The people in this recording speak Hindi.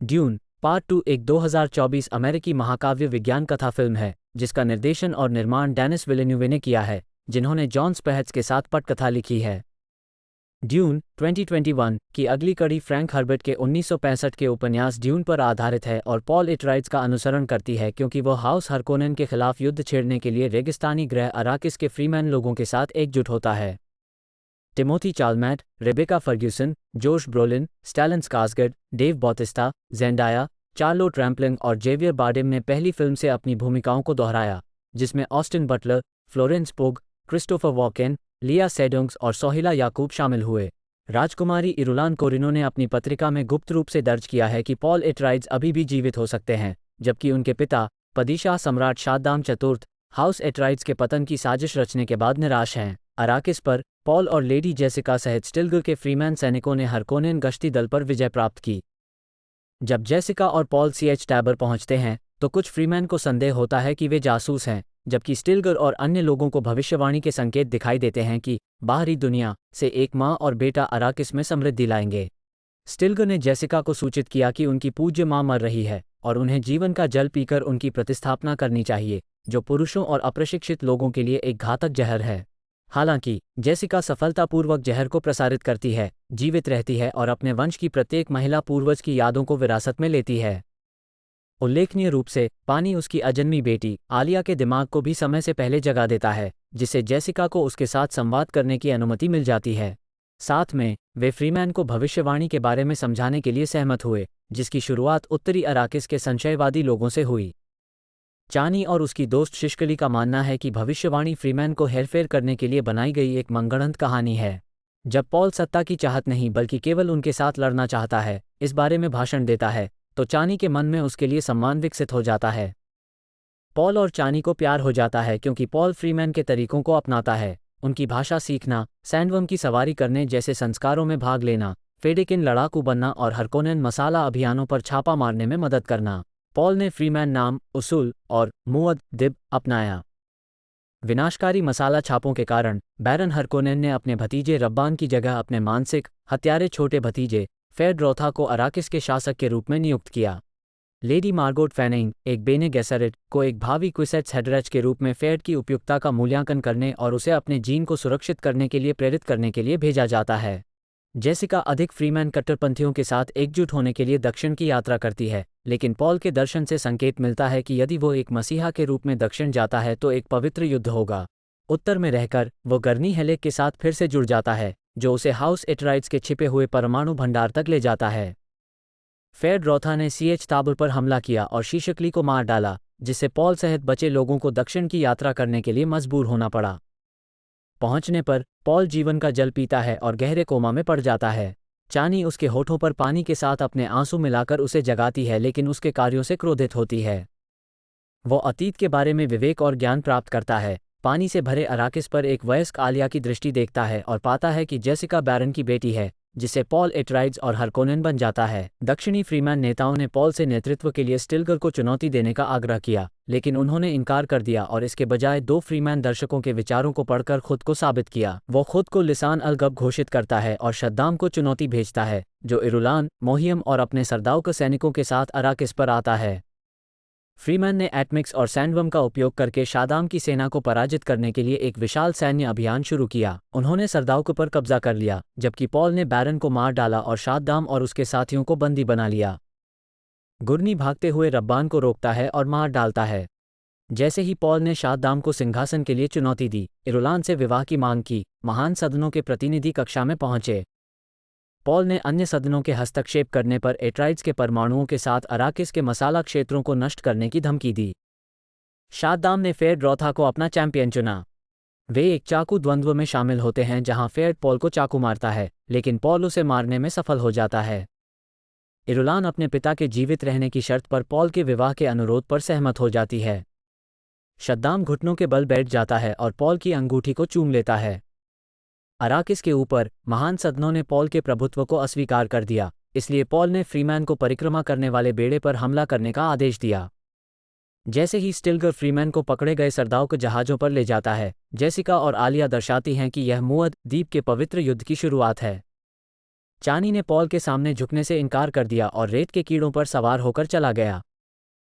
ड्यून पार्ट 2 एक 2024 अमेरिकी महाकाव्य विज्ञान कथा फिल्म है जिसका निर्देशन और निर्माण डेनिस विलेन्यूवे ने किया है, जिन्होंने जॉन स्पैहेट्स के साथ पटकथा लिखी है। ड्यून 2021 की अगली कड़ी फ्रैंक हर्बर्ट के 1965 के उपन्यास ड्यून पर आधारित है और पॉल एट्राइड्स का अनुसरण करती है क्योंकि वह हाउस हरकोनेन के खिलाफ युद्ध छेड़ने के लिए रेगिस्तानी ग्रह अराकिस के फ्रीमैन लोगों के साथ एकजुट होता है। Timothy Chalamet, Rebecca Ferguson, Josh Brolin, Stellan Skarsgard, Dave Bautista, Zendaya, Charlotte Rampling और जेवियर बार्डेम ने पहली फिल्म से अपनी भूमिकाओं को दोहराया, जिसमें ऑस्टिन बटलर, फ्लोरेंस पोग, क्रिस्टोफर वॉकेन, लिया सेडोंग्स और सोहिला याकूब शामिल हुए। राजकुमारी इरुलान कोरिनो ने अपनी पत्रिका में गुप्त रूप से दर्ज किया है कि पॉल एट्राइड्स अभी भी जीवित हो सकते हैं, जबकि उनके पिता पदीशाह सम्राट शाद्दाम चतुर्थ हाउस एट्राइड्स के पतन की साजिश रचने के बाद निराश हैं। अराकिस पर पॉल और लेडी जेसिका सहित स्टिल्गर के फ्रीमैन सैनिकों ने हरकोनेन गश्ती दल पर विजय प्राप्त की। जब जेसिका और पॉल सीएच टैबर पहुंचते हैं तो कुछ फ्रीमैन को संदेह होता है कि वे जासूस हैं, जबकि स्टिल्गर और अन्य लोगों को भविष्यवाणी के संकेत दिखाई देते हैं कि बाहरी दुनिया से एक माँ और बेटा अराकिस में समृद्धि लाएंगे। स्टिल्गर ने जेसिका को सूचित किया कि उनकी पूज्य माँ मर रही है और उन्हें जीवन का जल पीकर उनकी प्रतिस्थापना करनी चाहिए, जो पुरुषों और अप्रशिक्षित लोगों के लिए एक घातक जहर है। हालांकि जेसिका सफलतापूर्वक जहर को प्रसारित करती है, जीवित रहती है और अपने वंश की प्रत्येक महिला पूर्वज की यादों को विरासत में लेती है। उल्लेखनीय रूप से पानी उसकी अजन्मी बेटी आलिया के दिमाग को भी समय से पहले जगा देता है, जिससे जेसिका को उसके साथ संवाद करने की अनुमति मिल जाती है। साथ में वे फ्रीमैन को भविष्यवाणी के बारे में समझाने के लिए सहमत हुए, जिसकी शुरुआत उत्तरी अराकिस के संशयवादी लोगों से हुई। चानी और उसकी दोस्त शिशकली का मानना है कि भविष्यवाणी फ्रीमैन को हेरफेर करने के लिए बनाई गई एक मनगढ़ंत कहानी है। जब पॉल सत्ता की चाहत नहीं बल्कि केवल उनके साथ लड़ना चाहता है, इस बारे में भाषण देता है, तो चानी के मन में उसके लिए सम्मान विकसित हो जाता है। पॉल और चानी को प्यार हो जाता है क्योंकि पॉल फ्रीमैन के तरीकों को अपनाता है, उनकी भाषा सीखना, सैंडवर्म की सवारी करने जैसे संस्कारों में भाग लेना, फेडेकिन लड़ाकू बनना और हरकोनेन मसाला अभियानों पर छापा मारने में मदद करना। पॉल ने फ्रीमैन नाम, उसूल और मुअद्दिब अपनाया। विनाशकारी मसाला छापों के कारण बैरन हरकोनेन ने अपने भतीजे रब्बान की जगह अपने मानसिक हत्यारे छोटे भतीजे फेड रोथा को अराकिस के शासक के रूप में नियुक्त किया। लेडी मार्गोट फैनिंग, एक बेने गेसरिट, को एक भावी क्विसेट्स हेडरेच के रूप में फेड की उपयुक्तता का मूल्यांकन करने और उसे अपने जीन को सुरक्षित करने के लिए प्रेरित करने के लिए भेजा जाता है। जेसिका अधिक फ्रीमैन कट्टरपंथियों के साथ एकजुट होने के लिए दक्षिण की यात्रा करती है, लेकिन पॉल के दर्शन से संकेत मिलता है कि यदि वो एक मसीहा के रूप में दक्षिण जाता है तो एक पवित्र युद्ध होगा। उत्तर में रहकर वो गर्नी हेलेक के साथ फिर से जुड़ जाता है, जो उसे हाउस एट्राइड्स के छिपे हुए परमाणु भंडार तक ले जाता है। फेड रोथा ने सीएच ताबर पर हमला किया और शीशकली को मार डाला, जिससे पॉल सहित बचे लोगों को दक्षिण की यात्रा करने के लिए मजबूर होना पड़ा। पहुंचने पर पॉल जीवन का जल पीता है और गहरे कोमा में पड़ जाता है। चानी उसके होठों पर पानी के साथ अपने आंसू मिलाकर उसे जगाती है, लेकिन उसके कार्यों से क्रोधित होती है। वो अतीत के बारे में विवेक और ज्ञान प्राप्त करता है, पानी से भरे अराकिस पर एक वयस्क आलिया की दृष्टि देखता है और पाता है कि जेसिका बैरन की बेटी है, जिसे पॉल एट्राइड्स और हरकोनेन बन जाता है। दक्षिणी फ्रीमैन नेताओं ने पॉल से नेतृत्व के लिए स्टिल्गर को चुनौती देने का आग्रह किया, लेकिन उन्होंने इनकार कर दिया और इसके बजाय दो फ्रीमैन दर्शकों के विचारों को पढ़कर खुद को साबित किया। वो खुद को लिसान अल-गब घोषित करता है और शद्दाम को चुनौती भेजता है, जो इरुलान, मोहियम और अपने सरदाउक सैनिकों के साथ अराकिस पर आता है। फ्रीमैन ने एटमिक्स और सैंडवर्म का उपयोग करके शादाम की सेना को पराजित करने के लिए एक विशाल सैन्य अभियान शुरू किया। उन्होंने सरदाउक पर कब्जा कर लिया, जबकि पॉल ने बैरन को मार डाला और शाद्दाम और उसके साथियों को बंदी बना लिया। गुर्नी भागते हुए रब्बान को रोकता है और मार डालता है। जैसे ही पॉल ने शाद्दाम को सिंहासन के लिए चुनौती दी, इरुलान से विवाह की मांग की, महान सदनों के प्रतिनिधि कक्षा में पहुंचे। पॉल ने अन्य सदनों के हस्तक्षेप करने पर एट्राइड्स के परमाणुओं के साथ अराकिस के मसाला क्षेत्रों को नष्ट करने की धमकी दी। शाद्दाम ने फेड रोथा को अपना चैंपियन चुना। वे एक चाकू द्वंद्व में शामिल होते हैं जहां फेड पॉल को चाकू मारता है, लेकिन पॉल उसे मारने में सफल हो जाता है। इरुलान अपने पिता के जीवित रहने की शर्त पर पॉल के विवाह के अनुरोध पर सहमत हो जाती है। शद्दाम घुटनों के बल बैठ जाता है और पॉल की अंगूठी को चूम लेता है। अराकिस के ऊपर महान सदनों ने पॉल के प्रभुत्व को अस्वीकार कर दिया, इसलिए पॉल ने फ्रीमैन को परिक्रमा करने वाले बेड़े पर हमला करने का आदेश दिया। जैसे ही स्टिल्गर फ्रीमैन को पकड़े गए सरदाउक जहाज़ों पर ले जाता है, जेसिका और आलिया दर्शाती हैं कि यह मुअद्दिब के पवित्र युद्ध की शुरुआत है। चानी ने पॉल के सामने झुकने से इनकार कर दिया और रेत के कीड़ों पर सवार होकर चला गया।